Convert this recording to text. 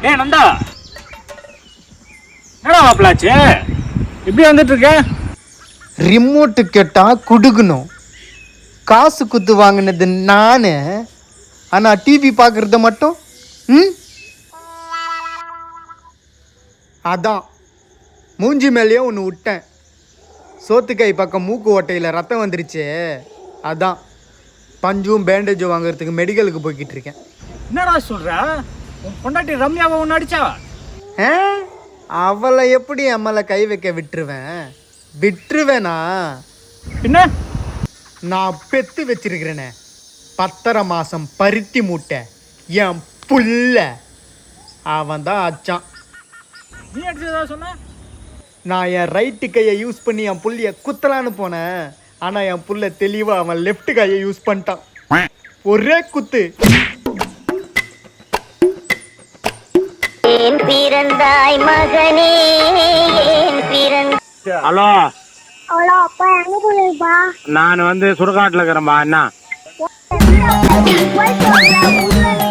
ஏ நந்தா, என்னடா மாப்பிளாச்சு இப்படி வந்துட்டு இருக்க? ரிமோட்டு கேட்டா குடுக்கணும். காசு குத்து வாங்கினது நானு, ஆனா டிவி பார்க்கறது மட்டும் அதான் மூஞ்சி மேலேயே ஒன்று விட்டேன். சோத்துக்காய் பக்கம் மூக்கு ஓட்டையில் ரத்தம் வந்துருச்சு. அதான் பஞ்சும் பேண்டேஜும் வாங்குறதுக்கு மெடிக்கலுக்கு போய்கிட்டு இருக்கேன். என்னடா சொல்ற? உன் பொண்டாட்டி ரம்யாவை ஒன்று அடிச்சா? அவளை எப்படி அம்மளை கை வைக்க விட்டுருவேனா? பின்ன நான் பெத்து வச்சிருக்கிறேனே 10 மாசம் பருத்தி மூட்டை என் புள்ள, அவன் தான் அச்சான். நீ அடிச்சதா சொன்ன? நான் என் ரைட்டு கையை யூஸ் பண்ணி என் புள்ளைய குத்தலான்னு போனேன். ஆனால் என் புள்ள தெளிவாக அவன் லெஃப்ட் கையை யூஸ் பண்ணிட்டான். ஒரே குத்து. ஹலோ ஹலோ அப்பா, எங்க போயிருப்பா? நான் சுடுகாட்டில் இருக்கிறேன்பா. என்ன போய் சொல்றேன்.